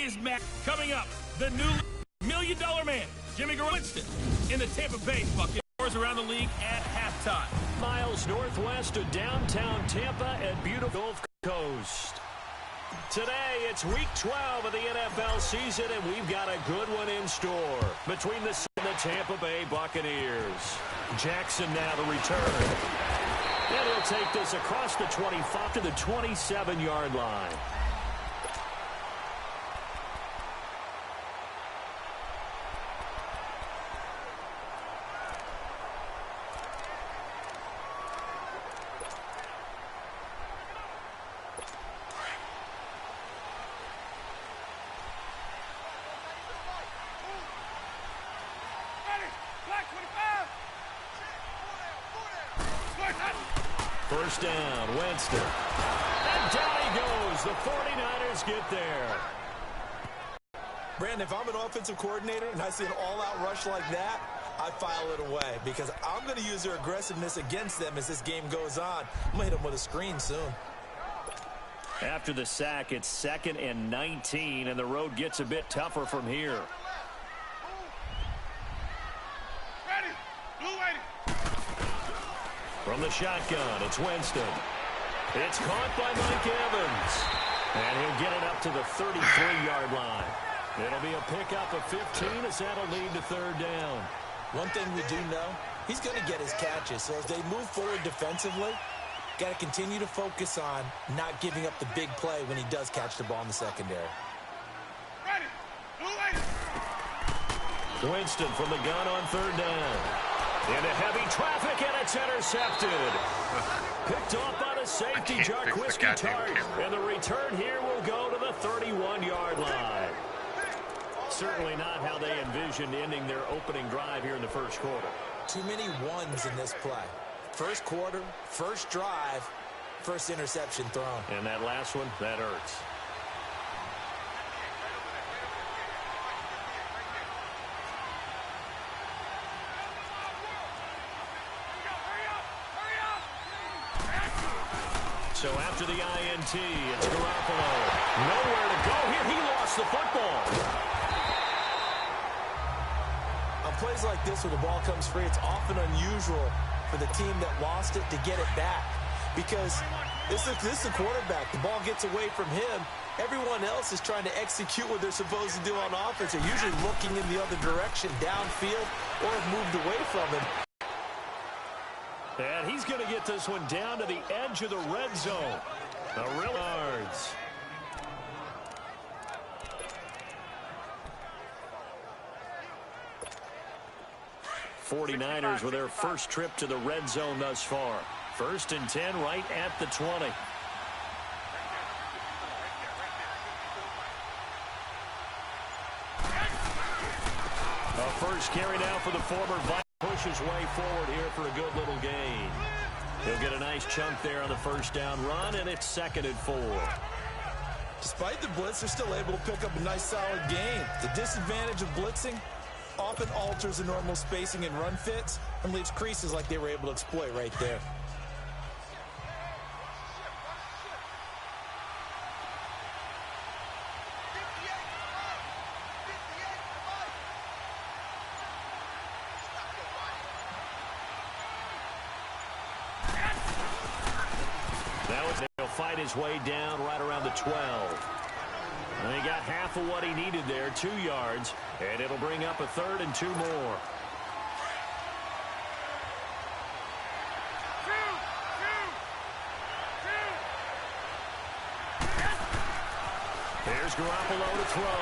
is Matt. Coming up, the new $1 Million Man, Jimmy Winston, in the Tampa Bay Buccaneers around the league at halftime. Miles northwest of downtown Tampa at beautiful Gulf Coast. Today, it's week 12 of the NFL season, and we've got a good one in store between the Tampa Bay Buccaneers. Jackson now to return. And he'll take this across the 25 to the 27-yard line. First down, Winston. And down he goes. The 49ers get there. Brandon, if I'm an offensive coordinator and I see an all-out rush like that, I file it away because I'm going to use their aggressiveness against them as this game goes on. I'm going to hit them with a screen soon. After the sack, it's 2nd and 19, and the road gets a bit tougher from here. From the shotgun, it's Winston. It's caught by Mike Evans. And he'll get it up to the 33-yard line. It'll be a pickup of 15 as that'll lead to 3rd down. One thing we do know, he's going to get his catches. So as they move forward defensively, got to continue to focus on not giving up the big play when he does catch the ball in the secondary. Winston from the gun on 3rd down. Into heavy traffic, and it's intercepted. Picked off by the safety, Jarquiski Tart. And the return here will go to the 31-yard line. Certainly not how they envisioned ending their opening drive here in the first quarter. Too many ones in this play. First quarter, first drive, first interception thrown. And that last one, that hurts. So after the INT, it's Garoppolo. Nowhere to go here. He lost the football. On plays like this where the ball comes free, it's often unusual for the team that lost it to get it back. Because this is the quarterback. The ball gets away from him. Everyone else is trying to execute what they're supposed to do on offense. They're usually looking in the other direction, downfield, or have moved away from him. And he's going to get this one down to the edge of the red zone. The real yards. '49ers with their first trip to the red zone thus far. 1st and 10 right at the 20. A first carry now for the former Vice. Pushes way forward here for a good little gain. He'll get a nice chunk there on the first down run, and it's 2nd and 4. Despite the blitz, they're still able to pick up a nice solid gain. The disadvantage of blitzing often alters the normal spacing and run fits and leaves creases like they were able to exploit right there. Fight his way down right around the 12. And he got half of what he needed there, 2 yards, and it'll bring up a 3rd and 2 more. Here's Garoppolo to throw.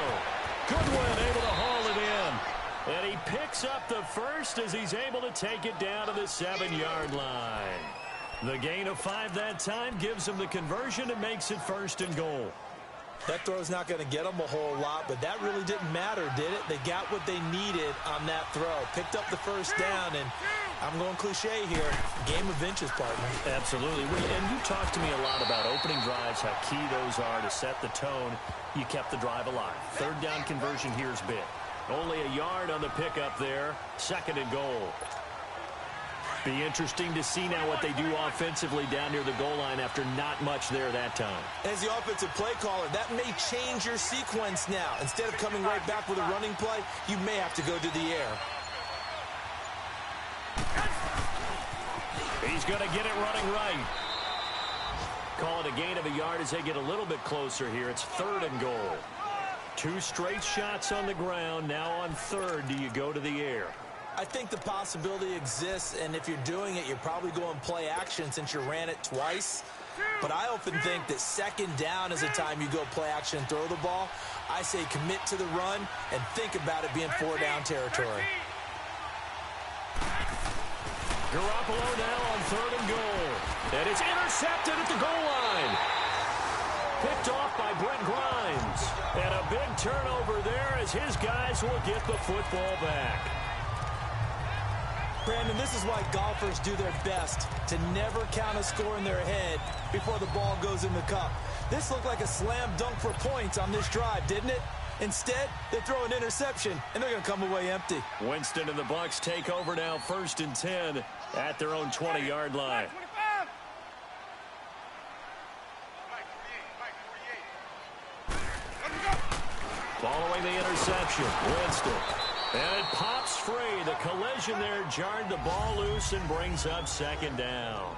Goodwin able to haul it in. And he picks up the first as he's able to take it down to the 7-yard line. The gain of 5 that time gives him the conversion and makes it 1st and goal. That throw's not going to get them a whole lot, but that really didn't matter, did it? They got what they needed on that throw. Picked up the first down, and I'm going cliche here. Game of inches, partner. Absolutely. And you talked to me a lot about opening drives, how key those are to set the tone. You kept the drive alive. 3rd down conversion here is big. Only a yard on the pickup there. 2nd and goal. Be interesting to see now what they do offensively down near the goal line after not much there that time. As the offensive play caller, that may change your sequence now. Instead of coming right back with a running play, you may have to go to the air. He's going to get it running right. Call it a gain of a yard as they get a little bit closer here. It's 3rd and goal. 2 straight shots on the ground. Now on 3rd, do you go to the air? I think the possibility exists, and if you're doing it, you're probably going play action since you ran it twice. But I often think that 2nd down is the time you go play action and throw the ball. I say commit to the run and think about it being 4-down territory. Garoppolo now on 3rd and goal. And it's intercepted at the goal line. Picked off by Brent Grimes. And a big turnover there as his guys will get the football back. Brandon, this is why golfers do their best to never count a score in their head before the ball goes in the cup. This looked like a slam dunk for points on this drive, didn't it? Instead, they throw an interception, and they're going to come away empty. Winston and the Bucs take over now 1st and 10 at their own 20-yard line. Following the interception, Winston. And it pops free. The collision there jarred the ball loose and brings up 2nd down.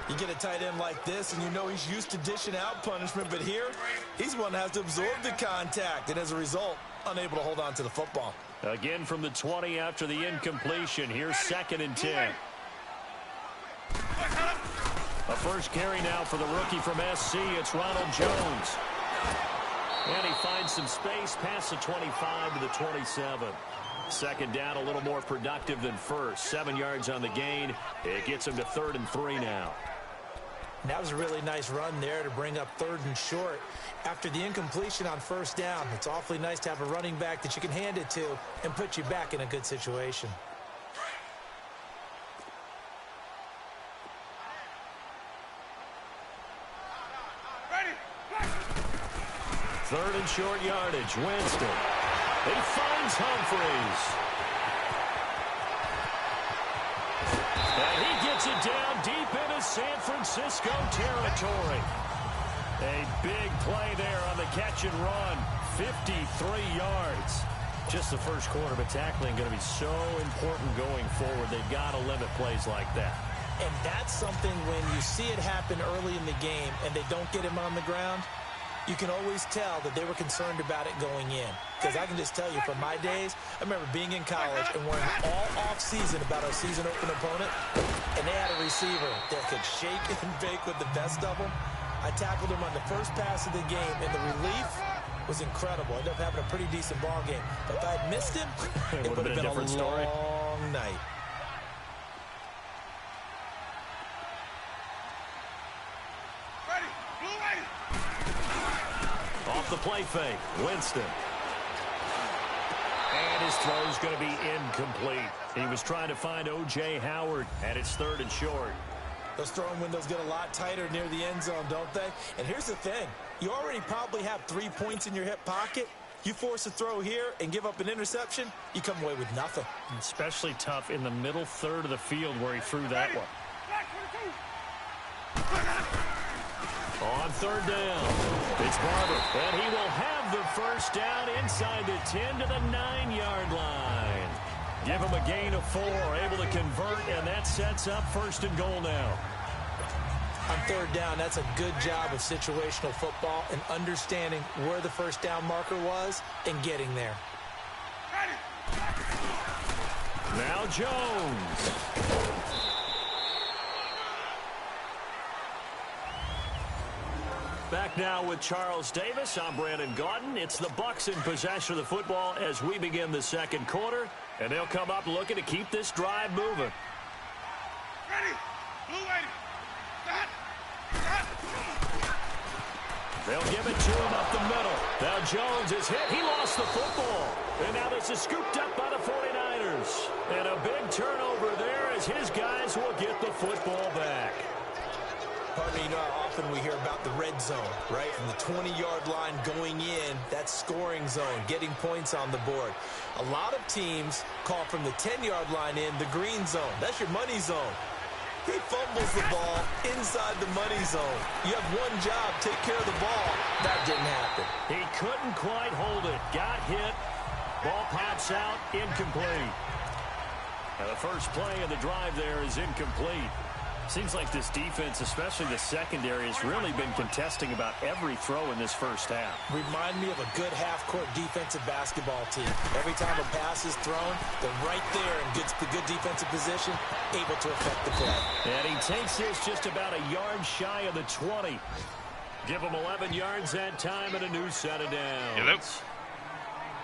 You get a tight end like this, and you know he's used to dishing out punishment, but here, he's one that has to absorb the contact, and as a result, unable to hold on to the football. Again from the 20 after the incompletion. Here's 2nd and 10. A first carry now for the rookie from SC. It's Ronald Jones. And he finds some space past the 25 to the 27. 2nd down, a little more productive than 1st. 7 yards on the gain. It gets him to 3rd and 3 now. That was a really nice run there to bring up 3rd and short. After the incompletion on 1st down, it's awfully nice to have a running back that you can hand it to and put you back in a good situation. Third and short yardage, Winston. He finds Humphreys. And he gets it down deep into San Francisco territory. A big play there on the catch and run. 53 yards. Just the first quarter, but tackling going to be so important going forward. They've got to limit plays like that. And that's something when you see it happen early in the game and they don't get him on the ground, you can always tell that they were concerned about it going in. Because I can just tell you from my days, I remember being in college and worrying all off-season about our season open opponent, and they had a receiver that could shake and bake with the best of them. I tackled him on the first pass of the game, and the relief was incredible. I ended up having a pretty decent ball game. But if I had missed him, it would have been a different story. long night. Off the play fake, Winston. And his throw's going to be incomplete. He was trying to find O.J. Howard, and it's 3rd and short. Those throwing windows get a lot tighter near the end zone, don't they? And here's the thing. You already probably have 3 points in your hip pocket. You force a throw here and give up an interception, you come away with nothing. Especially tough in the middle third of the field where he threw that one. On 3rd down, it's Barber, and he will have the first down inside the 10 to the 9-yard line. Give him a gain of 4, able to convert, and that sets up 1st and goal now. On 3rd down, that's a good job of situational football and understanding where the first down marker was and getting there. Now Jones. Back now with Charles Davis. I'm Brandon Gaudin. It's the Bucs in possession of the football as we begin the second quarter. And they'll come up looking to keep this drive moving. Ready. Blue lady. They'll give it to him up the middle. Now Jones is hit. He lost the football. And now this is scooped up by the 49ers. And a big turnover there as his guys will get the football back. Partner, you know how often we hear about the red zone, right? From the 20-yard line going in, that scoring zone, getting points on the board. A lot of teams call from the 10-yard line in the green zone. That's your money zone. He fumbles the ball inside the money zone. You have one job, take care of the ball. That didn't happen. He couldn't quite hold it. Got hit. Ball pops out, incomplete. Now the first play of the drive there is incomplete. Seems like this defense, especially the secondary, has really been contesting about every throw in this first half. Remind me of a good half-court defensive basketball team. Every time a pass is thrown, they're right there in good defensive position, able to affect the play. And he takes this just about a yard shy of the 20. Give him 11 yards that time and a new set of downs. Hello.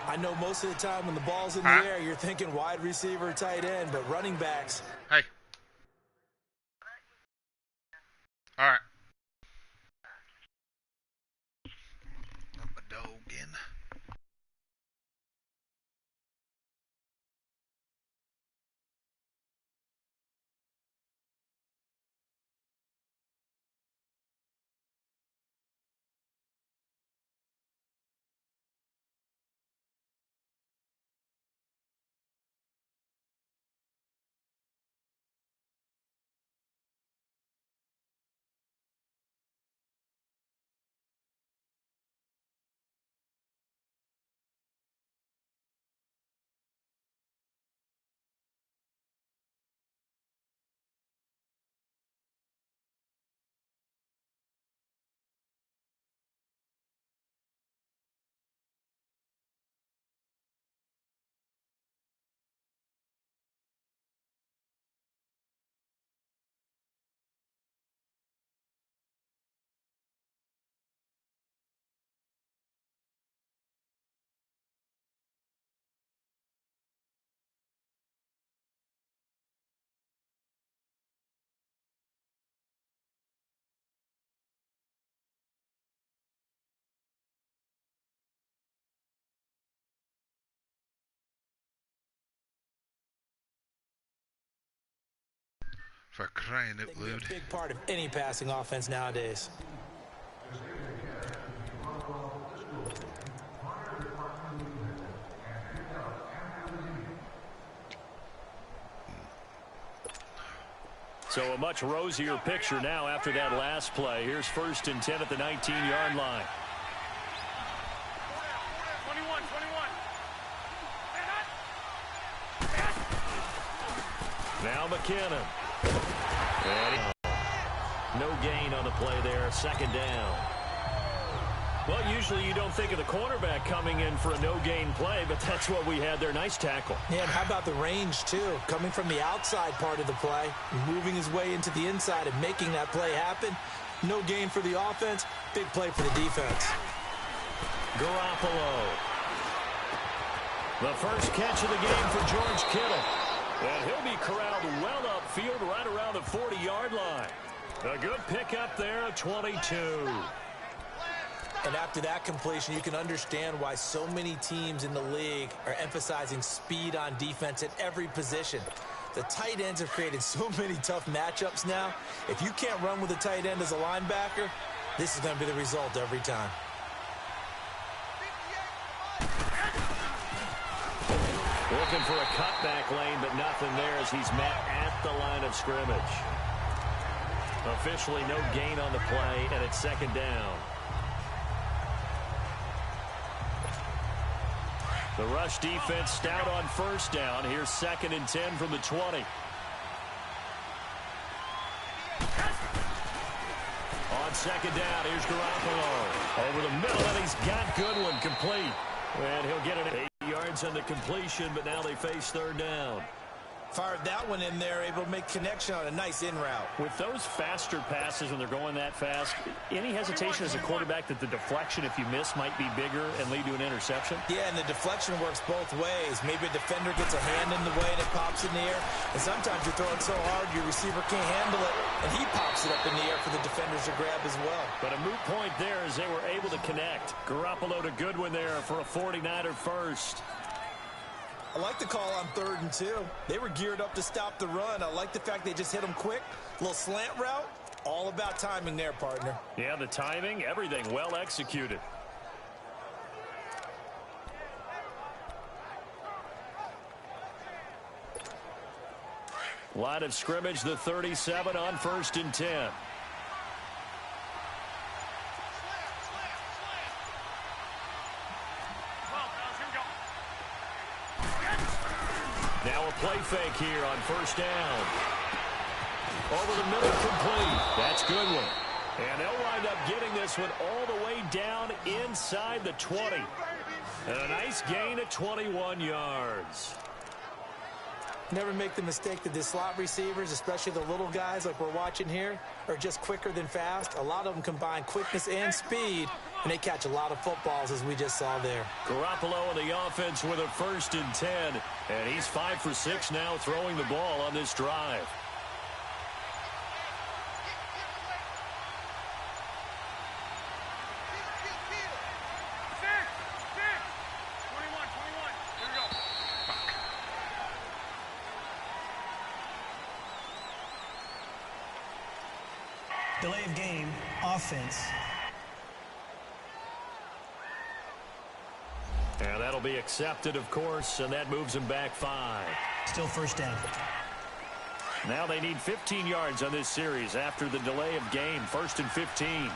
I know most of the time when the ball's in the air, you're thinking wide receiver, tight end, but running backs. Hey. All right. Let my dog in. For crying out loud. A big part of any passing offense nowadays. So a much rosier picture now after that last play. Here's 1st and 10 at the 19-yard line. 21. Now McKinnon. No gain on the play there. 2nd down. Well, usually you don't think of the cornerback coming in for a no-gain play, but that's what we had there. Nice tackle. Yeah, and how about the range, too? Coming from the outside part of the play, moving his way into the inside and making that play happen. No gain for the offense, big play for the defense. Garoppolo. The first catch of the game for George Kittle. And he'll be corralled well upfield right around the 40-yard line. A good pickup there, 22. And after that completion, you can understand why so many teams in the league are emphasizing speed on defense at every position. The tight ends have created so many tough matchups now. If you can't run with a tight end as a linebacker, this is going to be the result every time. Looking for a cutback lane, but nothing there as he's met at the line of scrimmage. Officially no gain on the play, and it's 2nd down. The rush defense stout on 1st down. Here's 2nd and 10 from the 20. On 2nd down, here's Garoppolo. Over the middle, and he's got Goodwin complete. And he'll get it 8 yards on the completion, but now they face 3rd down. Fired that one in there, able to make connection on a nice in route. With those faster passes when they're going that fast, any hesitation as a quarterback that the deflection, if you miss, might be bigger and lead to an interception? Yeah, and the deflection works both ways. Maybe a defender gets a hand in the way and it pops in the air. And sometimes you're throwing so hard your receiver can't handle it, and he pops it up in the air for the defenders to grab as well. But a moot point there as they were able to connect. Garoppolo to Goodwin there for a 49er first. I like the call on 3rd and 2. They were geared up to stop the run. I like the fact they just hit them quick. A little slant route. All about timing there, partner. Yeah, the timing, everything well executed. Line of scrimmage, the 37 on 1st and 10. Now a play fake here on 1st down. Over the middle, complete. That's a good one. And they'll wind up getting this one all the way down inside the 20. And a nice gain of 21 yards. Never make the mistake that the slot receivers, especially the little guys like we're watching here, are just quicker than fast. A lot of them combine quickness and speed, and they catch a lot of footballs, as we just saw there. Garoppolo in the offense with a 1st and 10. And he's 5 for 6 now throwing the ball on this drive. Delay of game, offense. And that'll be accepted, of course, and that moves him back 5. Still 1st down. Now they need 15 yards on this series after the delay of game. 1st and 15.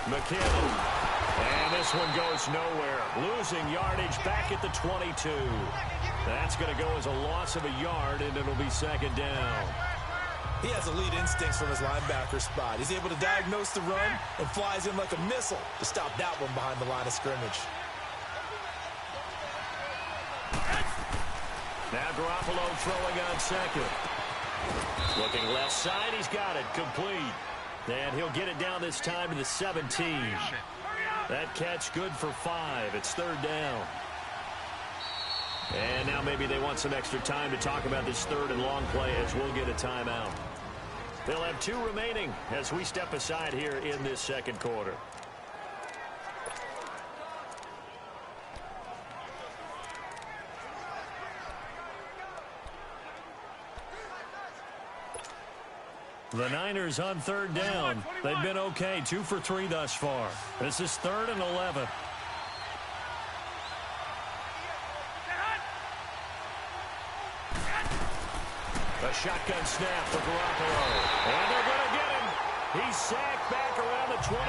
McKinnon. And this one goes nowhere. Losing yardage back at the 22. That's going to go as a loss of a yard, and it'll be 2nd down. He has elite instincts from his linebacker spot. He's able to diagnose the run and flies in like a missile to stop that one behind the line of scrimmage. Now Garoppolo throwing on 2nd. Looking left side, he's got it, complete. And he'll get it down this time to the 17. That catch good for 5. It's 3rd down. And now maybe they want some extra time to talk about this 3rd and long play as we'll get a timeout. They'll have 2 remaining as we step aside here in this 2nd quarter. The Niners on 3rd down. They've been okay, 2 for 3 thus far. This is 3rd and 11. A shotgun snap for Garoppolo. And they're going to get him. He's sacked back around the 28.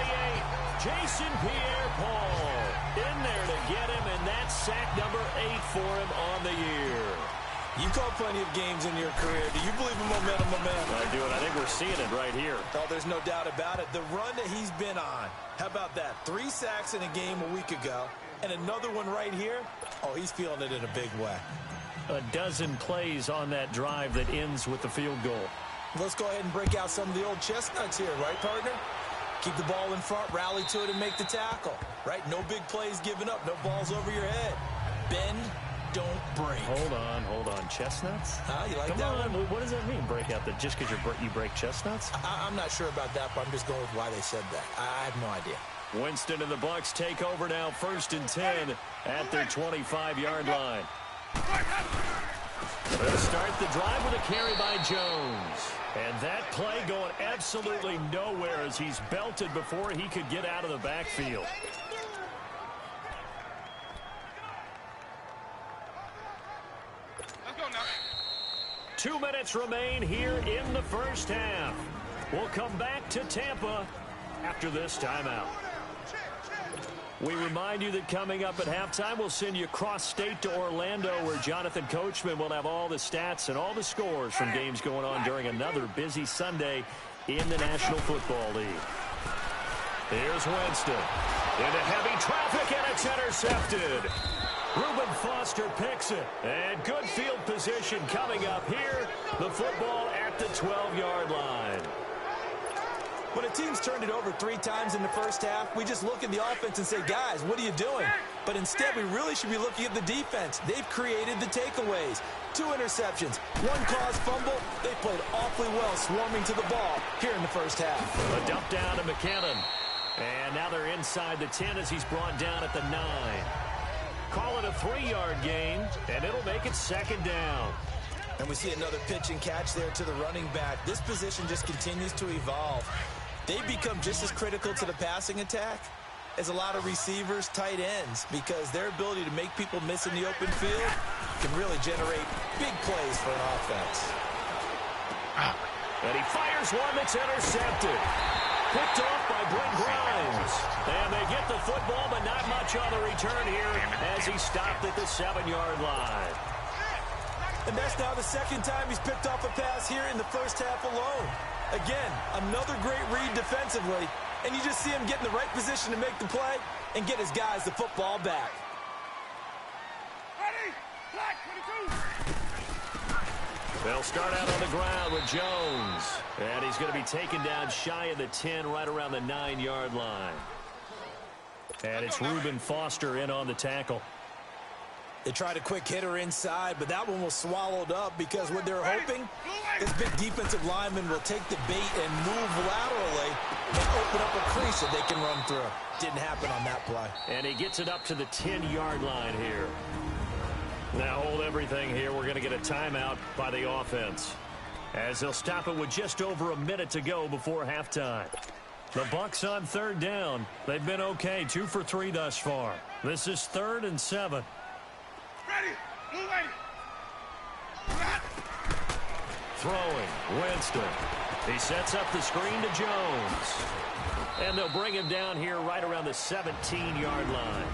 Jason Pierre-Paul in there to get him, and that's sack number 8 for him on the year. You've called plenty of games in your career. Do you believe in momentum? I do, and I think we're seeing it right here. Oh, there's no doubt about it. The run that he's been on. How about that? 3 sacks in a game a week ago, and another one right here. Oh, he's feeling it in a big way. A dozen plays on that drive that ends with the field goal. Let's go ahead and break out some of the old chestnuts here, right, partner? Keep the ball in front, rally to it, and make the tackle, right? No big plays given up, no balls over your head. Bend, don't break. Hold on. Chestnuts? You like Come that on. one? What does that mean, break out? Just because you break chestnuts? I'm not sure about that, but I'm just going with why they said that. I have no idea. Winston and the Bucs take over now, 1st and 10 at their 25-yard line. They'll start the drive with a carry by Jones. And that play going absolutely nowhere as he's belted before he could get out of the backfield. Let's go now. 2 minutes remain here in the 1st half. We'll come back to Tampa after this timeout. We remind you that coming up at halftime, we'll send you cross-state to Orlando, where Jonathan Coachman will have all the stats and all the scores from games going on during another busy Sunday in the National Football League. Here's Winston. Into heavy traffic, and it's intercepted. Reuben Foster picks it. And good field position coming up here. The football at the 12-yard line. When a team's turned it over 3 times in the 1st half, we just look at the offense and say, guys, what are you doing? But instead, we really should be looking at the defense. They've created the takeaways. 2 interceptions, 1 caused fumble. They played awfully well swarming to the ball here in the 1st half. A dump down to McKinnon. And now they're inside the 10 as he's brought down at the 9. Call it a 3-yard gain, and it'll make it 2nd down. And we see another pitch and catch there to the running back. This position just continues to evolve. They become just as critical to the passing attack as a lot of receivers, tight ends, because their ability to make people miss in the open field can really generate big plays for an offense. And he fires one that's intercepted. Picked off by Brent Grimes. And they get the football, but not much on the return here as he stopped at the 7-yard line. And that's now the 2nd time he's picked off a pass here in the first half alone. Again, another great read defensively, and you just see him get in the right position to make the play and get his guys the football back. Ready? Flag 22. They'll start out on the ground with Jones. And he's going to be taken down shy of the 10, right around the 9-yard line. And it's Reuben Foster in on the tackle. They tried a quick hitter inside, but that one was swallowed up because what they're hoping, this big defensive lineman will take the bait and move laterally and open up a crease that they can run through. Didn't happen on that play. And he gets it up to the 10-yard line here. Now hold everything here. We're going to get a timeout by the offense, as they'll stop it with just over a minute to go before halftime. The Bucs on 3rd down. They've been okay, 2 for 3 thus far. This is 3rd and 7. Ready. Blue lady. Throwing, Winston. He sets up the screen to Jones. And they'll bring him down here right around the 17-yard line.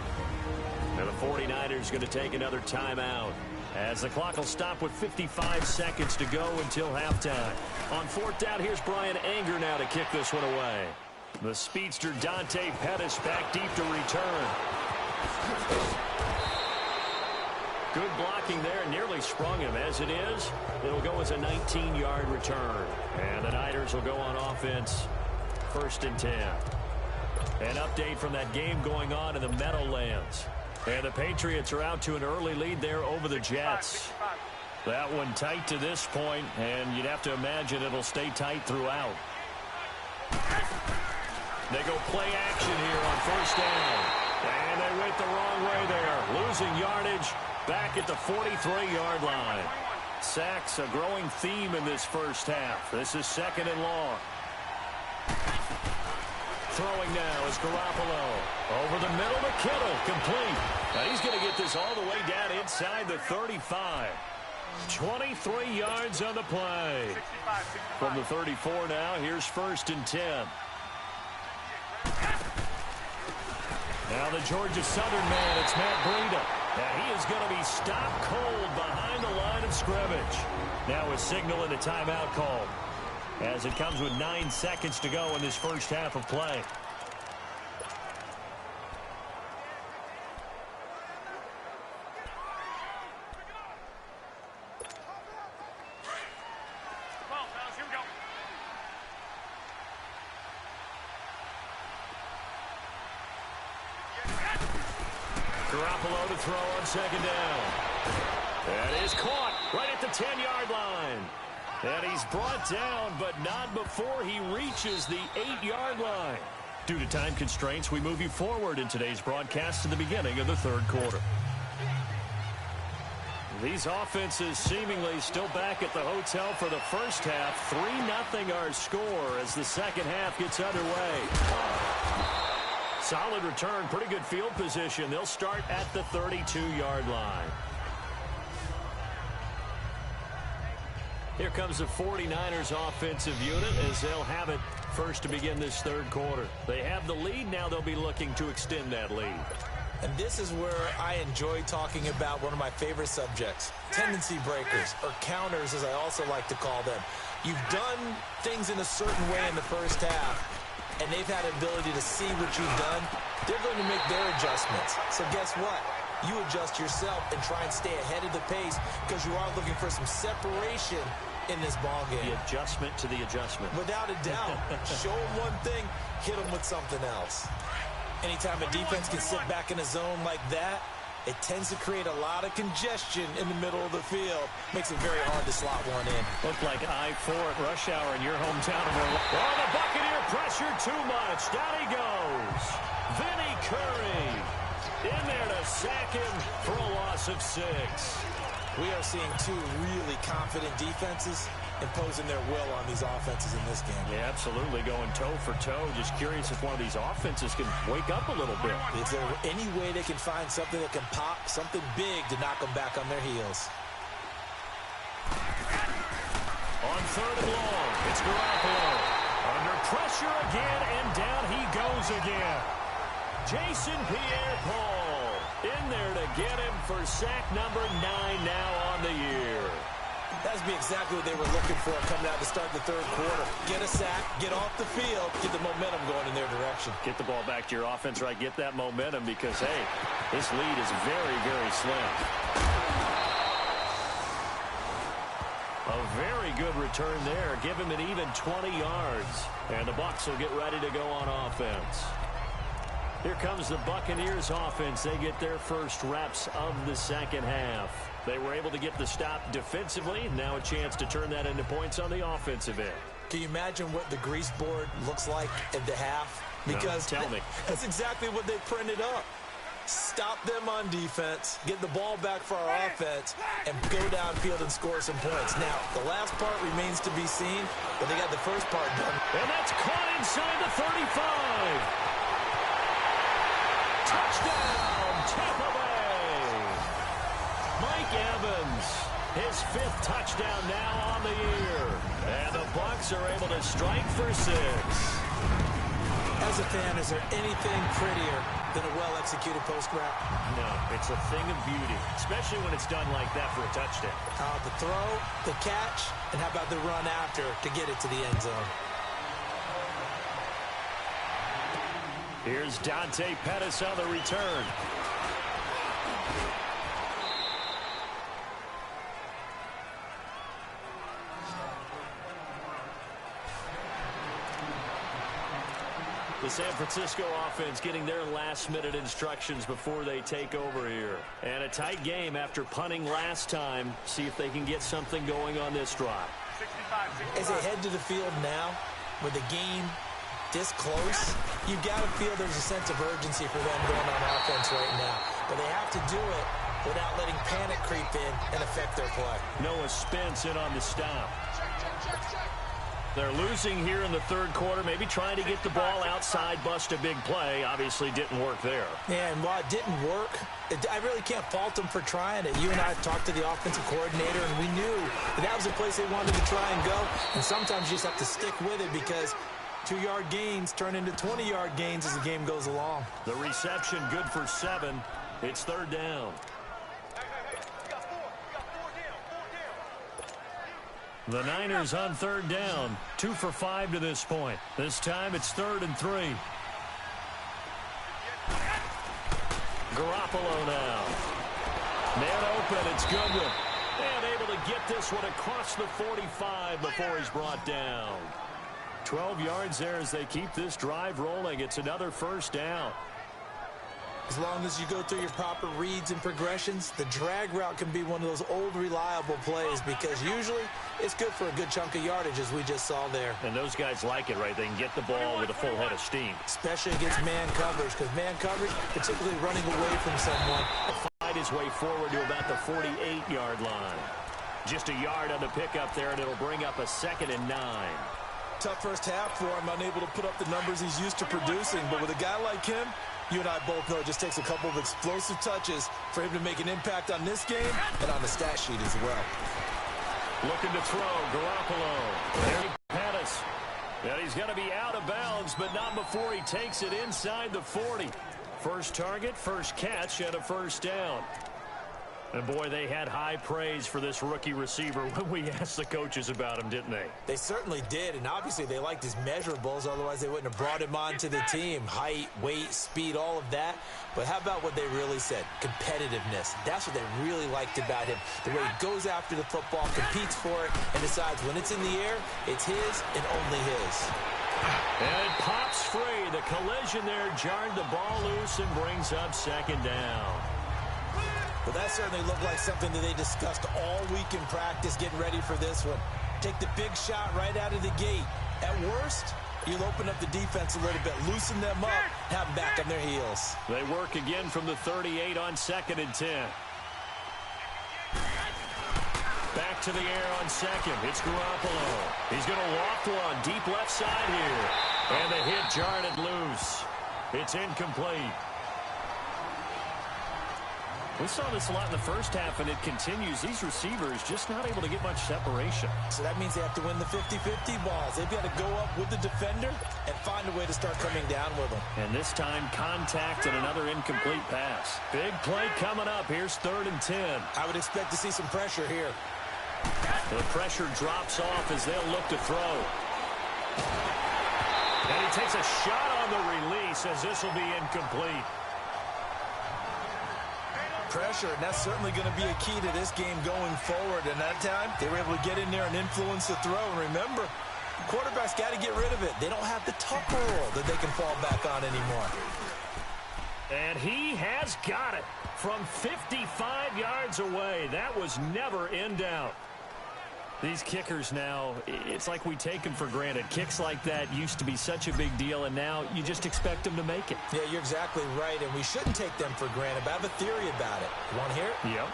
And the 49ers going to take another timeout, as the clock will stop with 55 seconds to go until halftime. On 4th down, here's Brian Anger now to kick this one away. The speedster Dante Pettis back deep to return. Good blocking there, nearly sprung him. As it is, it'll go as a 19-yard return. And the Niners will go on offense, 1st and 10. An update from that game going on in the Meadowlands. And the Patriots are out to an early lead there over the Jets. That one tight to this point, and you'd have to imagine it'll stay tight throughout. They go play action here on 1st down. And they went the wrong way there, losing yardage back at the 43-yard line. Sacks, a growing theme in this first half. This is 2nd and long. Throwing now is Garoppolo. Over the middle to Kittle, complete. Now he's going to get this all the way down inside the 35. 23 yards on the play. From the 34 now, here's 1st and 10. Now the Georgia Southern man, it's Matt Breida. Now he is going to be stopped cold behind the line of scrimmage. Now a signal and a timeout call, as it comes with 9 seconds to go in this first half of play. Garoppolo to throw on 2nd down. That is caught right at the 10-yard line. And he's brought down, but not before he reaches the 8-yard line. Due to time constraints, we move you forward in today's broadcast to the beginning of the 3rd quarter. These offenses seemingly still back at the hotel for the first half. 3-0 our score as the second half gets underway. Solid return, pretty good field position. They'll start at the 32-yard line. Here comes the 49ers offensive unit as they'll have it first to begin this 3rd quarter. They have the lead. Now they'll be looking to extend that lead. And this is where I enjoy talking about one of my favorite subjects, tendency breakers, or counters as I also like to call them. You've done things in a certain way in the first half, and they've had an ability to see what you've done. They're going to make their adjustments. So guess what? You adjust yourself and try and stay ahead of the pace because you are looking for some separation in this ball game. The adjustment to the adjustment. Without a doubt. Show them one thing, hit them with something else. Anytime a defense can sit back in a zone like that, it tends to create a lot of congestion in the middle of the field. Makes it very hard to slot one in. Looked like I-4 at rush hour in your hometown of Orlando. Oh, the Buccaneer pressure too much. Down he goes. Vinny Curry in there to sack him for a loss of 6. We are seeing two really confident defenses imposing their will on these offenses in this game. Yeah, absolutely, going toe for toe. Just curious if one of these offenses can wake up a little bit. Is there any way they can find something that can pop, something big to knock them back on their heels? On 3rd and long, it's Garoppolo. Under pressure again, and down he goes again. Jason Pierre-Paul in there to get him for sack number 9 now on the year. That's be exactly what they were looking for coming out to start the 3rd quarter. Get a sack, get off the field, get the momentum going in their direction. Get the ball back to your offense, right? Get that momentum because, hey, this lead is very, very slim. A very good return there. Give him an even 20 yards. And the Bucs will get ready to go on offense. Here comes the Buccaneers offense. They get their first reps of the 2nd half. They were able to get the stop defensively. Now a chance to turn that into points on the offensive end. Can you imagine what the grease board looks like at the half? Because no, tell me. That's exactly what they printed up. Stop them on defense, get the ball back for our offense, and go downfield and score some points. Now, the last part remains to be seen, but they got the first part done. And that's caught inside the 35. Touchdown, Tampa Bay. Mike Evans, his 5th touchdown now on the year. And the Bucs are able to strike for 6. As a fan, is there anything prettier than a well-executed post route? No, it's a thing of beauty, especially when it's done like that for a touchdown. The throw, the catch, and how about the run after to get it to the end zone? Here's Dante Pettis on the return. The San Francisco offense getting their last-minute instructions before they take over here. And a tight game after punting last time. See if they can get something going on this drive. 65. As they head to the field now, with the game this close, you've got to feel there's a sense of urgency for them going on offense right now. But they have to do it without letting panic creep in and affect their play. Noah Spence in on the stop. They're losing here in the 3rd quarter, maybe trying to get the ball outside, bust a big play. Obviously didn't work there. Yeah, and while it didn't work, I really can't fault them for trying it. You and I talked to the offensive coordinator, and we knew that was the place they wanted to try and go. And sometimes you just have to stick with it because 2-yard gains turn into 20-yard gains as the game goes along. The reception good for 7. It's 3rd down. The Niners on 3rd down. 2 for 5 to this point. This time it's 3rd and 3. Garoppolo now. Man open. It's Goodwin. And able to get this one across the 45 before he's brought down. 12 yards there as they keep this drive rolling. It's another 1st down. As long as you go through your proper reads and progressions, the drag route can be one of those old reliable plays because usually it's good for a good chunk of yardage as we just saw there. And those guys like it, right? They can get the ball with a full head of steam. Especially against man coverage because man coverage, particularly running away from someone. Fight his way forward to about the 48-yard line. Just a yard on the pickup there, and it'll bring up a 2nd and 9. Tough first half for him, unable to put up the numbers he's used to producing. But with a guy like him, you and I both know it just takes a couple of explosive touches for him to make an impact on this game and on the stat sheet as well. Looking to throw, Garoppolo. There Pettis. And he's going to be out of bounds, but not before he takes it inside the 40. First target, first catch, and a 1st down. And, boy, they had high praise for this rookie receiver when we asked the coaches about him, didn't they? They certainly did, and obviously they liked his measurables. Otherwise, they wouldn't have brought him onto the team. Height, weight, speed, all of that. But how about what they really said? Competitiveness. That's what they really liked about him. The way he goes after the football, competes for it, and decides when it's in the air, it's his and only his. And it pops free. The collision there jarred the ball loose and brings up 2nd down. Well, that certainly looked like something that they discussed all week in practice, getting ready for this one. Take the big shot right out of the gate. At worst, You'll open up the defense a little bit, loosen them up, have them back on their heels. They work again from the 38 on 2nd and 10. Back to the air on 2nd. It's Garoppolo. He's going to loft one deep left side here. And the hit jarred it loose. It's incomplete. We saw this a lot in the first half, and it continues. These receivers just not able to get much separation. So that means they have to win the 50-50 balls. They've got to go up with the defender and find a way to start coming down with them. And this time, contact and another incomplete pass. Big play coming up. Here's 3rd and 10. I would expect to see some pressure here. The pressure drops off as they'll look to throw. And he takes a shot on the release as this will be incomplete. Pressure, and that's certainly going to be a key to this game going forward. And that time, they were able to get in there and influence the throw. And remember, quarterbacks got to get rid of it. They don't have the Tucker rule that they can fall back on anymore. And he has got it from 55 yards away. That was never in doubt. These kickers now, it's like we take them for granted. Kicks like that used to be such a big deal, and now you just expect them to make it. Yeah, you're exactly right, and we shouldn't take them for granted, but I have a theory about it. You want to hear it? Yep.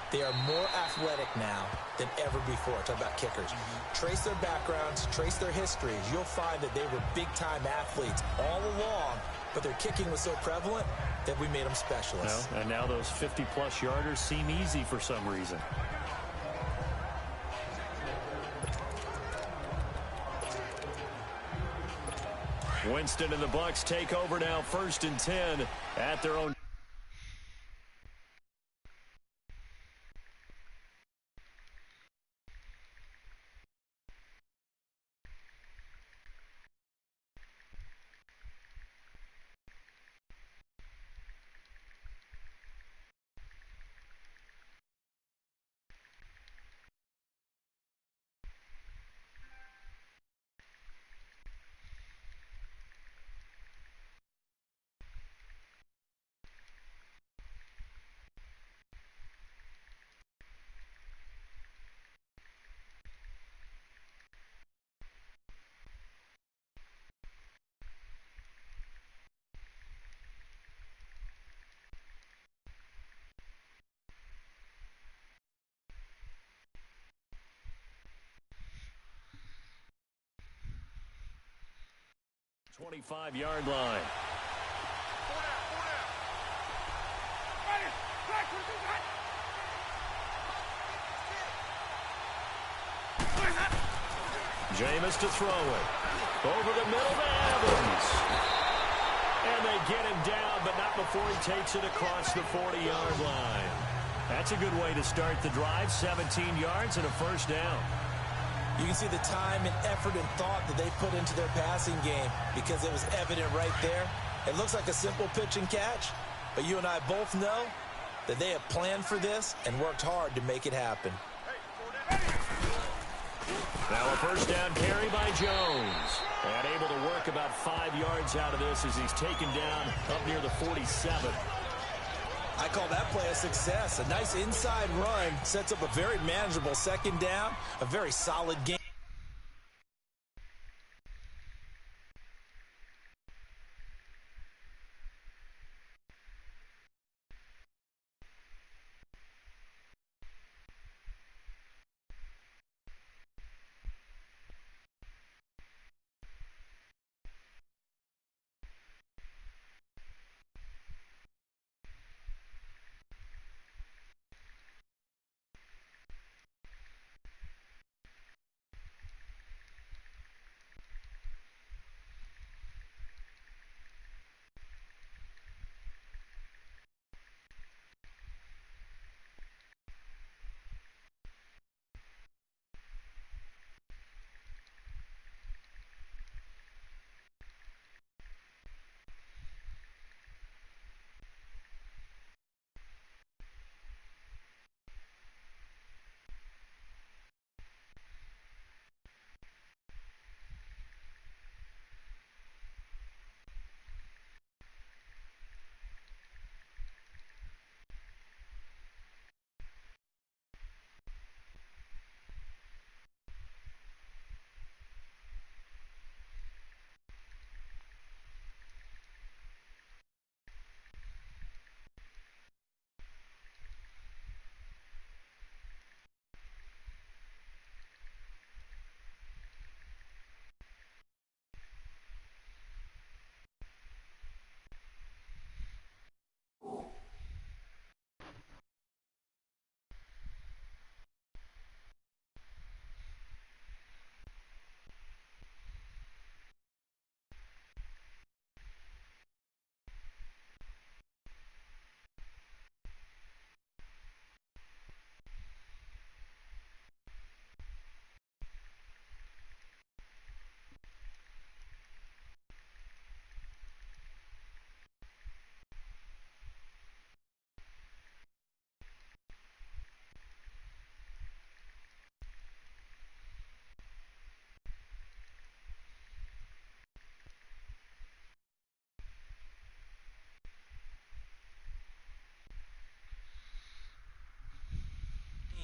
They are more athletic now than ever before. Talk about kickers. Trace their backgrounds, trace their histories. You'll find that they were big-time athletes all along, but their kicking was so prevalent that we made them specialists. Well, and now those 50-plus yarders seem easy for some reason. Winston and the Bucs take over now, 1st and 10 at their own. .25-yard line. Jameis to throw it. Over the middle to Evans. And they get him down, but not before he takes it across the 40-yard line. That's a good way to start the drive. 17 yards and a 1st down. You can see the time and effort and thought that they put into their passing game because it was evident right there. It looks like a simple pitch and catch, but you and I both know that they have planned for this and worked hard to make it happen. Now a 1st down carry by Jones. And able to work about 5 yards out of this as he's taken down up near the 47. I call that play a success. A nice inside run sets up a very manageable 2nd down, a very solid game.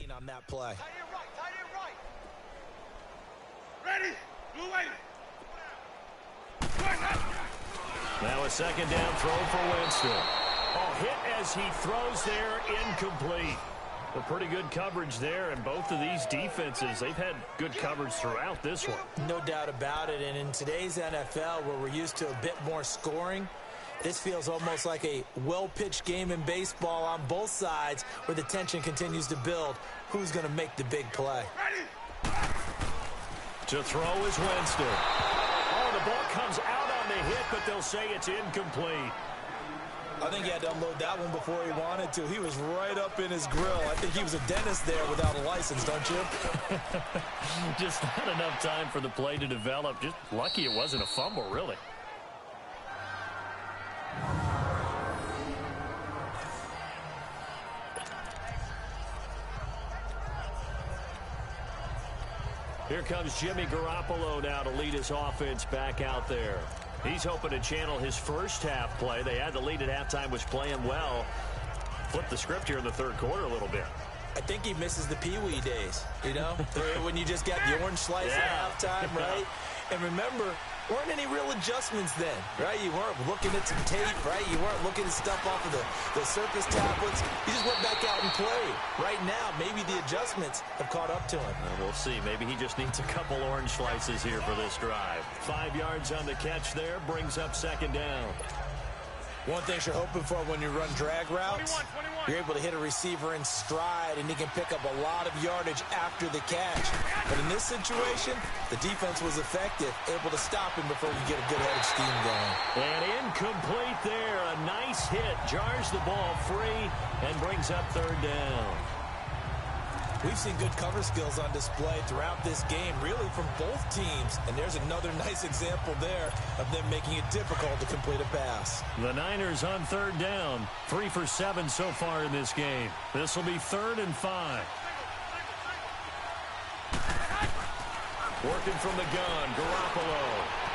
gain on that play. Ready? Blue wave. Now a second down throw for Winston. Oh, hit as he throws there, incomplete. Well, pretty good coverage there, and both of these defenses, they've had good coverage throughout this one. No doubt about it, and in today's NFL, where we're used to a bit more scoring, this feels almost like a well-pitched game in baseball on both sides, where the tension continues to build. Who's going to make the big play? To throw is Winston. Oh, the ball comes out on the hit, but they'll say it's incomplete. I think he had to unload that one before he wanted to. He was right up in his grill. I think he was a dentist there without a license, don't you? Just not enough time for the play to develop. Just lucky it wasn't a fumble, really. Here comes Jimmy Garoppolo now to lead his offense back out there. He's hoping to channel his first half play. They had the lead at halftime, was playing well. Flip the script here in the third quarter a little bit. I think he misses the Pee-wee days, you know, when you just got the orange slice at halftime, right? And remember, weren't any real adjustments then, right? You weren't looking at some tape, right? You weren't looking at stuff off of the surface tablets. You just went back out and played. Right now, maybe the adjustments have caught up to him. We'll see. Maybe he just needs a couple orange slices here for this drive. 5 yards on the catch there, brings up second down. One thing you're hoping for when you run drag routes, you're able to hit a receiver in stride, and he can pick up a lot of yardage after the catch. But in this situation, the defense was effective, able to stop him before we get a good head of steam going. And incomplete there. A nice hit. Jars the ball free and brings up third down. We've seen good cover skills on display throughout this game, really from both teams. And there's another nice example there of them making it difficult to complete a pass. The Niners on third down. 3 for 7 so far in this game. This will be 3rd and 5. Working from the gun, Garoppolo.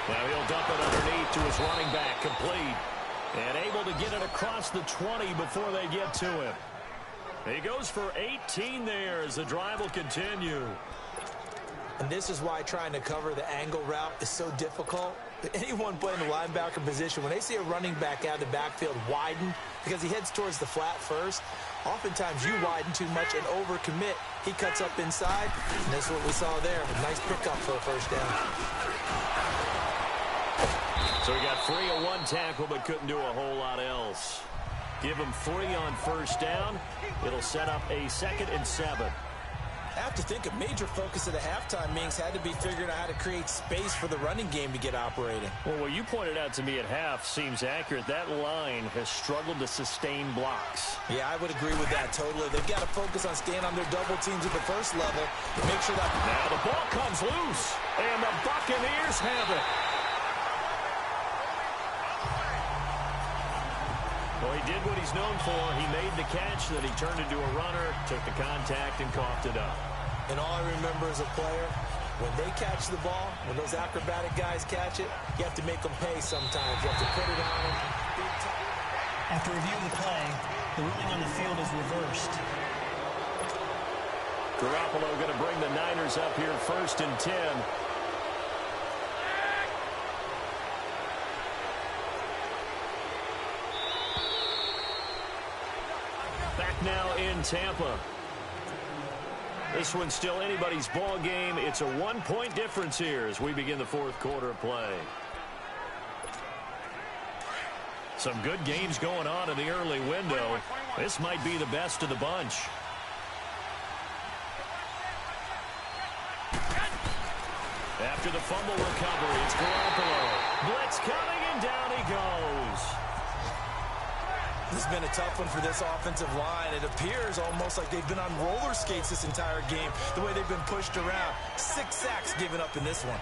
Now he'll dump it underneath to his running back, complete. And able to get it across the 20 before they get to him. He goes for 18 there as the drive will continue. And this is why trying to cover the angle route is so difficult. Anyone playing the linebacker position, when they see a running back out of the backfield widen because he heads towards the flat first, oftentimes you widen too much and overcommit. He cuts up inside, and that's what we saw there. A nice pickup for a first down. So he got free of one tackle but couldn't do a whole lot else. Give him 3 on first down. It'll set up a 2nd and 7. I have to think a major focus of the halftime meetings had to be figuring out how to create space for the running game to get operating. Well, what you pointed out to me at half seems accurate. That line has struggled to sustain blocks. Yeah, I would agree with that totally. They've got to focus on staying on their double teams at the first level to make sure that... Now the ball comes loose, and the Buccaneers have it. Well, he did what he's known for. He made the catch, then he turned into a runner, took the contact, and coughed it up. And all I remember as a player, when they catch the ball, when those acrobatic guys catch it, you have to make them pay sometimes. You have to put it on them. After reviewing the play, the ruling on the field is reversed. Garoppolo going to bring the Niners up here 1st and 10. Now in Tampa. This one's still anybody's ball game. It's a 1-point difference here as we begin the 4th quarter of play. Some good games going on in the early window. This might be the best of the bunch. After the fumble recovery, it's Garoppolo. Blitz coming, and down he goes. This has been a tough one for this offensive line. It appears almost like they've been on roller skates this entire game, the way they've been pushed around. 6 sacks given up in this one.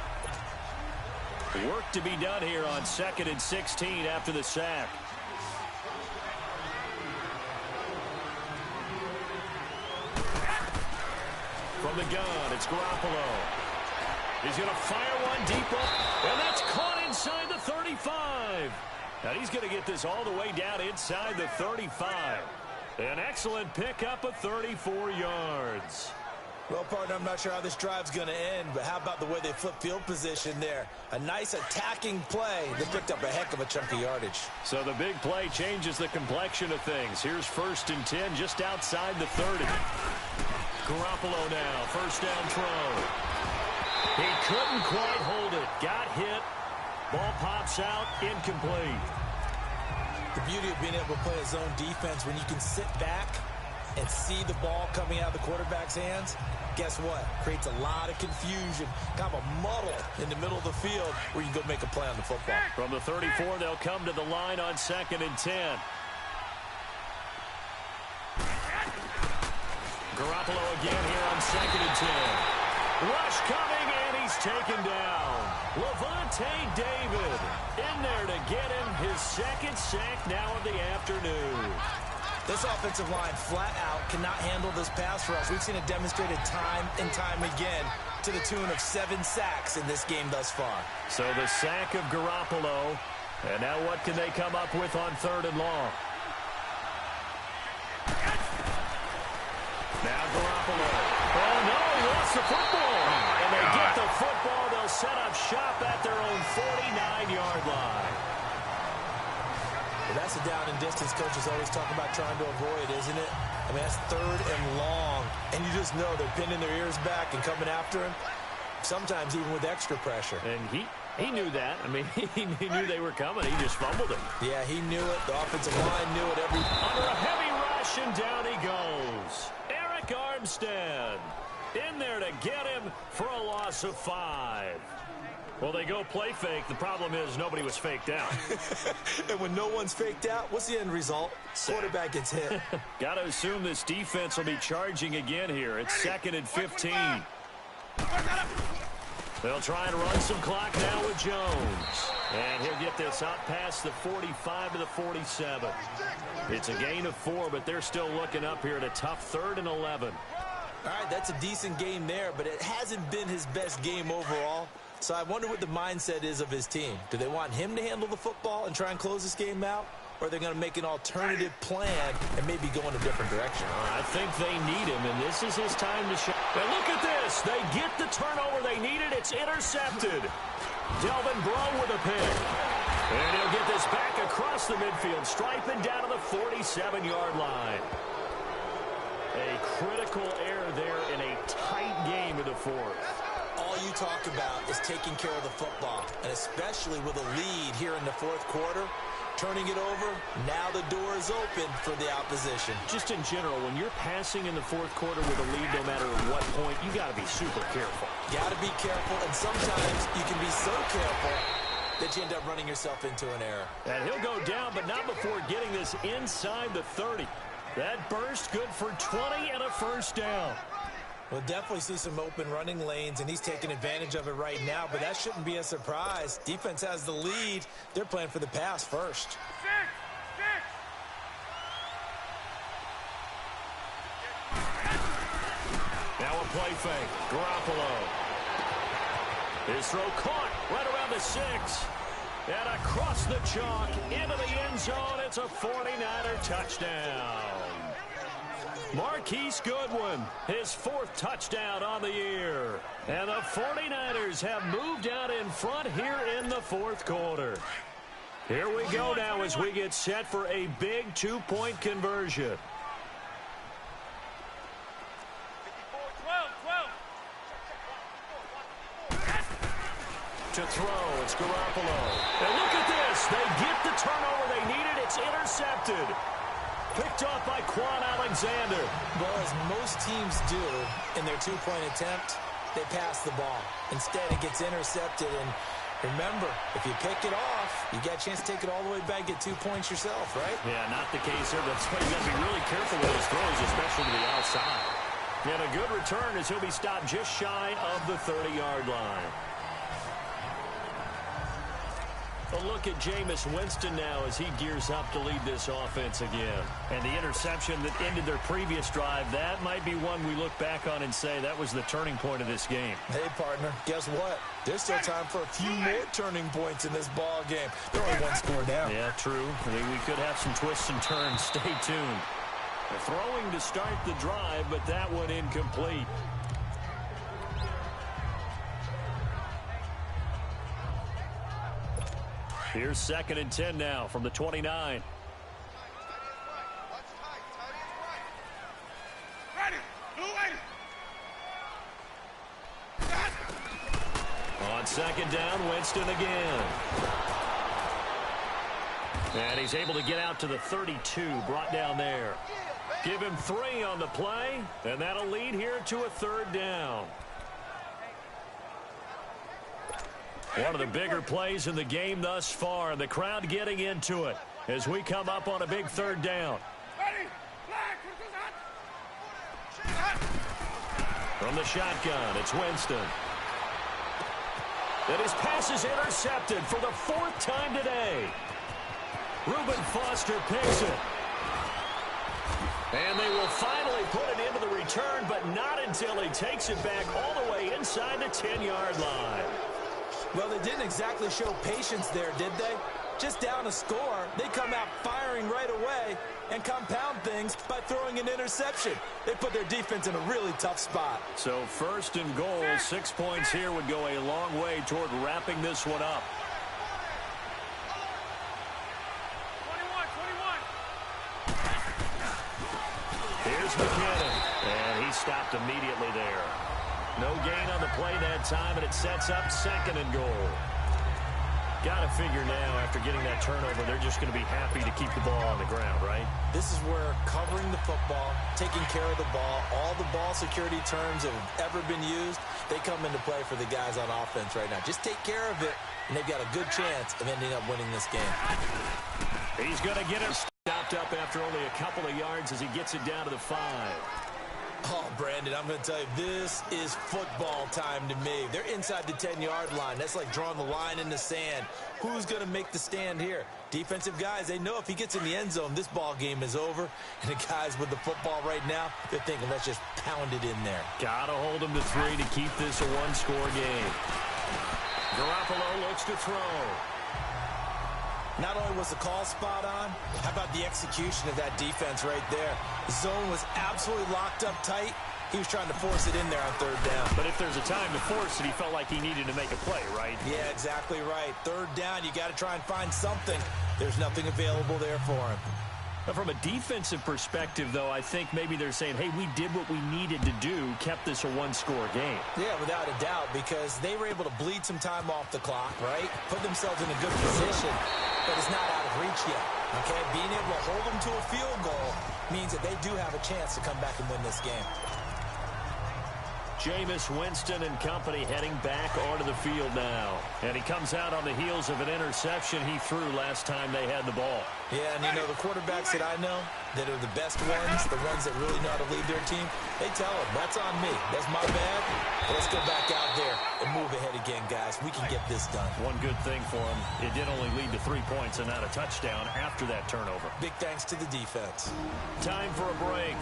Work to be done here on 2nd and 16 after the sack. From the gun, it's Garoppolo. He's going to fire one deep up, and that's caught inside the 35. Now he's going to get this all the way down inside the 35. An excellent pickup of 34 yards. Well, partner, I'm not sure how this drive's going to end, but how about the way they flip field position there? A nice attacking play. They picked up a heck of a chunk of yardage. So the big play changes the complexion of things. Here's 1st and 10 just outside the 30. Garoppolo now, first down throw. He couldn't quite hold it. Got hit. Ball pops out, incomplete. The beauty of being able to play a zone defense when you can sit back and see the ball coming out of the quarterback's hands, guess what? Creates a lot of confusion, kind of a muddle in the middle of the field where you can go make a play on the football. From the 34, they'll come to the line on 2nd and 10. Garoppolo again here on 2nd and 10. Rush coming, and he's taken down. Levante David in there to get him his 2nd sack now of the afternoon. This offensive line flat out cannot handle this pass rush. We've seen it demonstrated time and time again to the tune of 7 sacks in this game thus far. So the sack of Garoppolo. And now what can they come up with on 3rd and long? Now Garoppolo. Oh, no, he lost the football. And they get the football. They'll set up shop at their own 49-yard line. Well, that's a down and distance coaches always talk about trying to avoid, isn't it? I mean, that's 3rd and long. And you just know they're pinning their ears back and coming after him, sometimes even with extra pressure. And he knew that. I mean, he knew they were coming. He just fumbled it. Yeah, he knew it. The offensive line knew it. Under a heavy rush, and down he goes. Eric Armstead in there to get him for a loss of 5. Well, they go play fake. The problem is nobody was faked out. And when no one's faked out, what's the end result? Quarterback gets hit. Got to assume this defense will be charging again here. It's 2nd and 15. They'll try and run some clock now with Jones. And he'll get this out past the 45 to the 47. It's a gain of 4, but they're still looking up here at a tough 3rd and 11. All right, that's a decent game there, but it hasn't been his best game overall. So I wonder what the mindset is of his team. Do they want him to handle the football and try and close this game out? Or are they going to make an alternative plan and maybe go in a different direction? I think they need him, and this is his time to show. And look at this. They get the turnover they needed. It's intercepted. Delvin Breaux with a pick. And he'll get this back across the midfield, striping down to the 47-yard line. A critical error there in a tight game in the 4th. All you talk about is taking care of the football, and especially with a lead here in the 4th quarter, turning it over, now the door is open for the opposition. Just in general, when you're passing in the 4th quarter with a lead, no matter at what point, you got to be super careful. Got to be careful, and sometimes you can be so careful that you end up running yourself into an error. And he'll go down, but not before getting this inside the 30. That burst good for 20 and a first down. We'll definitely see some open running lanes, and he's taking advantage of it right now, but that shouldn't be a surprise. Defense has the lead. They're playing for the pass first. Now a play fake. Garoppolo. His throw caught right around the 6. And across the chalk into the end zone. It's a 49er touchdown. Marquise Goodwin, his 4th touchdown on the year. And the 49ers have moved out in front here in the 4th quarter. Here we go now as we get set for a big 2-point conversion. To throw, it's Garoppolo. And look at this. They get the turnover they needed. It's intercepted. Picked off by Quan Alexander. Well, as most teams do in their 2-point attempt, they pass the ball. Instead, it gets intercepted. And remember, if you pick it off, you got a chance to take it all the way back, get 2 points yourself, right? Yeah, not the case here. That's why you got to be really careful with those throws, especially to the outside. And a good return as he'll be stopped just shy of the 30-yard line. A look at Jameis Winston now as he gears up to lead this offense again. And the interception that ended their previous drive, that might be one we look back on and say that was the turning point of this game. Hey, partner, guess what? There's still time for a few more turning points in this ball game. They're only 1 score down. Yeah, true. We could have some twists and turns. Stay tuned. Throwing to start the drive, but that one incomplete. Here's 2nd and 10 now from the 29. Ready. Blue wave. On 2nd down, Winston again. And he's able to get out to the 32, brought down there. Give him 3 on the play, and that'll lead here to a 3rd down. One of the bigger plays in the game thus far, and the crowd getting into it as we come up on a big 3rd down. Ready. Flag. From the shotgun, it's Winston. And his pass is intercepted for the 4th time today. Reuben Foster picks it. And they will finally put it into the return, but not until he takes it back all the way inside the 10-yard line. Well, they didn't exactly show patience there, did they? Just down a score, they come out firing right away and compound things by throwing an interception. They put their defense in a really tough spot. So 1st and goal, 6 points here would go a long way toward wrapping this one up. 21. Here's McKinnon, and he stopped immediately there. No gain on the play that time, and it sets up 2nd and goal. Got to figure now, after getting that turnover, they're just going to be happy to keep the ball on the ground, right? This is where covering the football, taking care of the ball, all the ball security terms that have ever been used, they come into play for the guys on offense right now. Just take care of it, and they've got a good chance of ending up winning this game. He's going to get it stopped up after only a couple of yards as he gets it down to the 5. Oh, Brandon, I'm going to tell you, this is football time to me. They're inside the 10-yard line. That's like drawing the line in the sand. Who's going to make the stand here? Defensive guys, they know if he gets in the end zone, this ball game is over. And the guys with the football right now, they're thinking, let's just pound it in there. Got to hold him to 3 to keep this a one-score game. Garoppolo looks to throw. Not only was the call spot on, how about the execution of that defense right there? The zone was absolutely locked up tight. He was trying to force it in there on 3rd down. But if there's a time to force it, he felt like he needed to make a play, right? Yeah, exactly right. 3rd down, you got to try and find something. There's nothing available there for him. But from a defensive perspective, though, I think maybe they're saying, hey, we did what we needed to do, kept this a one-score game. Yeah, without a doubt, because they were able to bleed some time off the clock, right? Put themselves in a good position, but it's not out of reach yet, okay? Being able to hold them to a field goal means that they do have a chance to come back and win this game. Jameis Winston and company heading back onto the field now. And he comes out on the heels of an interception he threw last time they had the ball. Yeah, and you know, the quarterbacks that I know that are the best ones, the ones that really know how to lead their team, they tell them, that's on me. That's my bad. Let's go back out there and move ahead again, guys. We can get this done. One good thing for him, it did only lead to 3 points and not a touchdown after that turnover. Big thanks to the defense. Time for a break.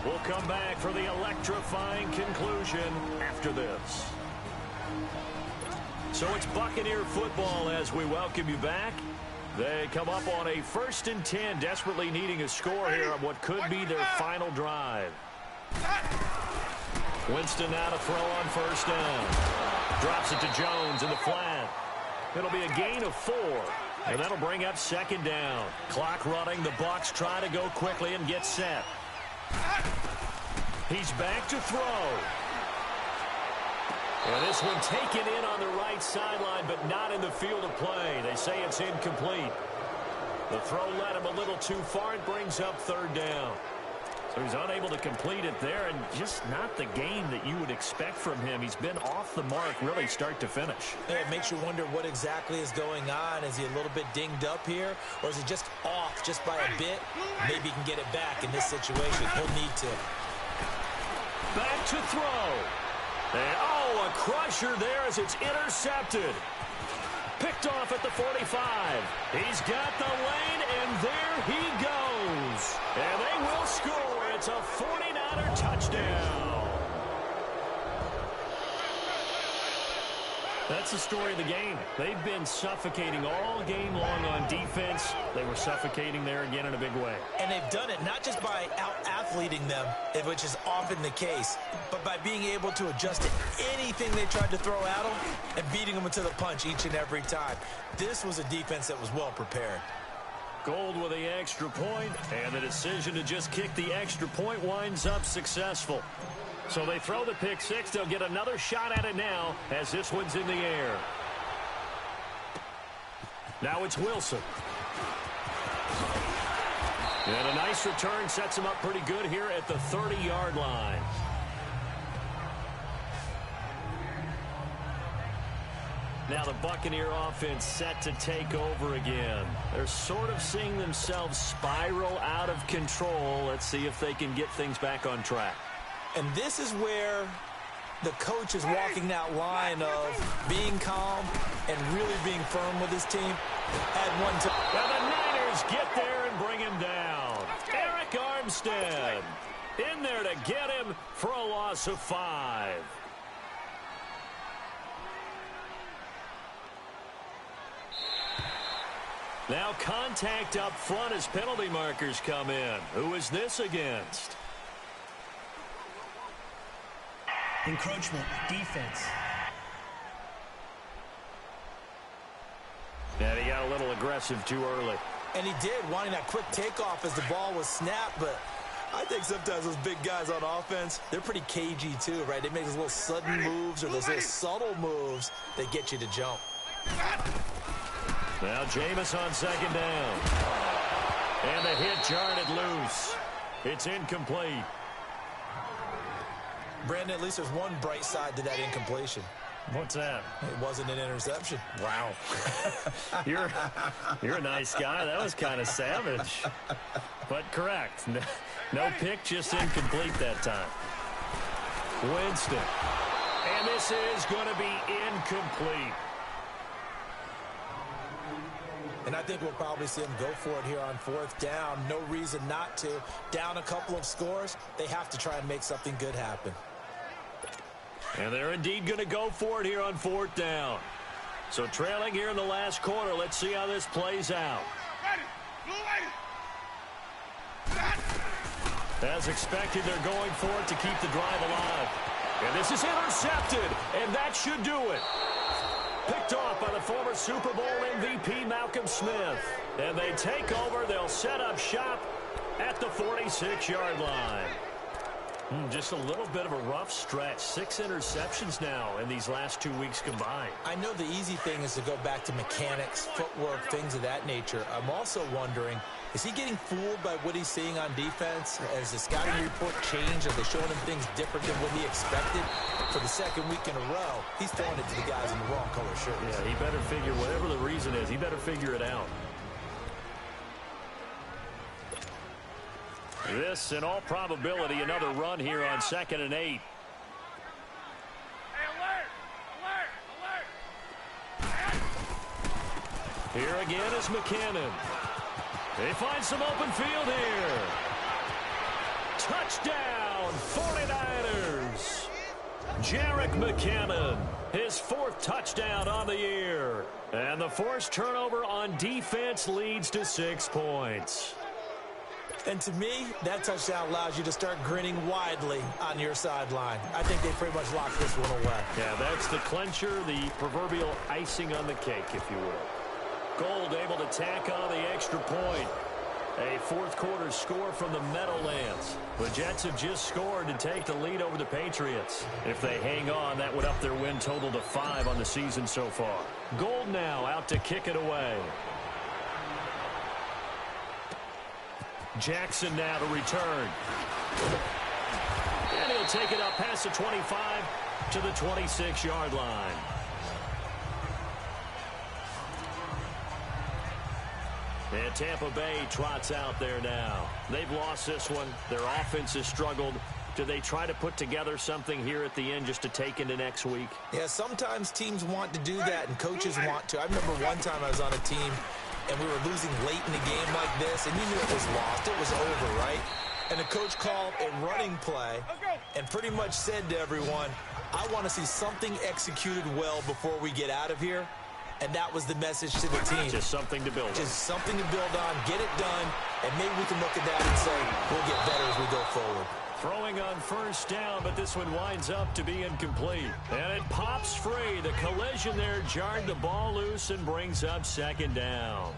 We'll come back for the electrifying conclusion after this. So it's Buccaneer football as we welcome you back. They come up on a 1st and 10, desperately needing a score here on what could be their final drive. Winston now to throw on 1st down. Drops it to Jones in the flat. It'll be a gain of 4. And that'll bring up 2nd down. Clock running. The Bucs try to go quickly and get set. He's back to throw. And this one taken in on the right sideline, but not in the field of play. They say it's incomplete. The throw led him a little too far. It brings up 3rd down. So he's unable to complete it there, and just not the game that you would expect from him. He's been off the mark really start to finish. Yeah, it makes you wonder what exactly is going on. Is he a little bit dinged up here, or is he just off just by a bit? Maybe he can get it back in this situation. He'll need to. Back to throw. And, oh, a crusher there as it's intercepted. Picked off at the 45. He's got the lane, and there he goes. And they will score. It's a 49er touchdown. That's the story of the game. They've been suffocating all game long on defense. They were suffocating there again in a big way. And they've done it not just by out-athleting them, which is often the case, but by being able to adjust to anything they tried to throw at them and beating them into the punch each and every time. This was a defense that was well prepared. Gold with the extra point, and the decision to just kick the extra point winds up successful. So they throw the pick six. They'll get another shot at it now as this one's in the air. Now it's Wilson. And a nice return sets him up pretty good here at the 30-yard line. Now the Buccaneer offense set to take over again. They're sort of seeing themselves spiral out of control. Let's see if they can get things back on track. And this is where the coach is walking that line of being calm and really being firm with his team. Now the Niners get there and bring him down. Eric Armstead in there to get him for a loss of 5. Now contact up front as penalty markers come in. Who is this against? Encroachment, defense. And he got a little aggressive too early. And he did, wanting that quick takeoff as the ball was snapped, but I think sometimes those big guys on offense, they're pretty cagey too, right? They make those little sudden moves or those little subtle moves that get you to jump. Now Jameis on second down. And the hit jarred it loose. It's incomplete. Brandon, at least there's one bright side to that incompletion. What's that? It wasn't an interception. Wow. You're a nice guy. That was kind of savage. But correct. No pick, just incomplete that time. Winston. And this is going to be incomplete. And I think we'll probably see them go for it here on fourth down. No reason not to. Down a couple of scores, they have to try and make something good happen. And they're indeed going to go for it here on fourth down. So trailing here in the last quarter. Let's see how this plays out. As expected, they're going for it to keep the drive alive. And this is intercepted, and that should do it. Picked off by the former Super Bowl MVP Malcolm Smith. And they take over. They'll set up shop at the 46-yard line. Just a little bit of a rough stretch. 6 interceptions now in these last 2 weeks combined. I know the easy thing is to go back to mechanics, footwork, things of that nature. I'm also wondering, is he getting fooled by what he's seeing on defense? Has the scouting report changed? Are they showing him things different than what he expected? For the second week in a row, he's throwing it to the guys in the wrong color shirts. Yeah, he better figure, whatever the reason is, he better figure it out. This, in all probability, another run here on 2nd and 8. Here again is McKinnon. They find some open field here. Touchdown, 49ers. Jerick McKinnon, his 4th touchdown on the year. And the forced turnover on defense leads to 6 points. And to me, that touchdown allows you to start grinning widely on your sideline. I think they pretty much locked this one away. Yeah, that's the clincher, the proverbial icing on the cake, if you will. Gold able to tack on the extra point. A 4th quarter score from the Meadowlands. The Jets have just scored to take the lead over the Patriots. If they hang on, that would up their win total to 5 on the season so far. Gold now out to kick it away. Jackson now to return. And he'll take it up past the 25 to the 26-yard line. And Tampa Bay trots out there now. They've lost this one. Their offense has struggled. Do they try to put together something here at the end just to take into next week? Yeah, sometimes teams want to do that and coaches want to. I remember one time I was on a team and we were losing late in a game like this, and you knew it was lost. It was over, right? And the coach called a running play and pretty much said to everyone, I want to see something executed well before we get out of here, and that was the message to the team. Just something to build on. Just something to build on, get it done, and maybe we can look at that and say we'll get better as we go forward. Throwing on first down, but this one winds up to be incomplete. And it pops free. The collision there jarred the ball loose and brings up second down.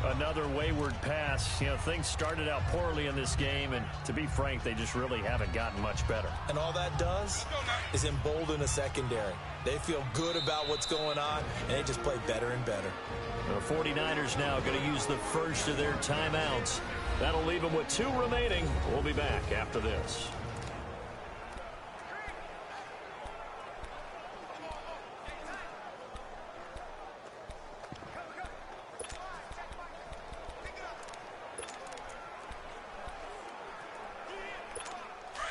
Another wayward pass. You know, things started out poorly in this game, and to be frank, they just really haven't gotten much better. And all that does is embolden a secondary. They feel good about what's going on, and they just play better and better. The 49ers now going to use the first of their timeouts. That'll leave them with 2 remaining. We'll be back after this.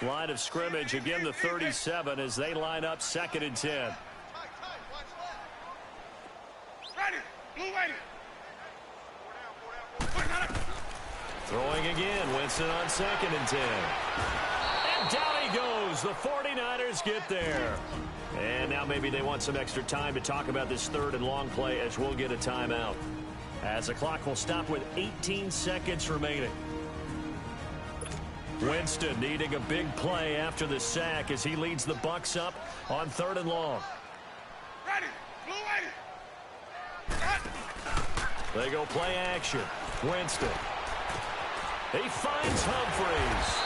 Line of scrimmage, again the 37 as they line up 2nd and 10. Ready. Blue ready. Throwing again, Winston on 2nd and 10. And down he goes. The 49ers get there. And now maybe they want some extra time to talk about this 3rd and long play as we'll get a timeout. As the clock will stop with 18 seconds remaining. Winston needing a big play after the sack as he leads the Bucs up on 3rd and long. Ready. Blue ready. They go play action. Winston. He finds Humphreys.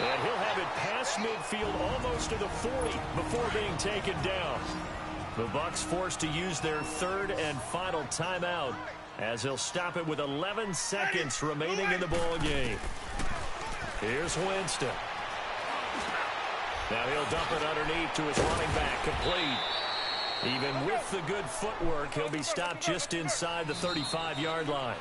And he'll have it past midfield almost to the 40 before being taken down. The Bucs forced to use their 3rd and final timeout as they'll stop it with 11 seconds remaining in the ball game. Here's Winston. Now he'll dump it underneath to his running back, complete. Even with the good footwork, he'll be stopped just inside the 35-yard line.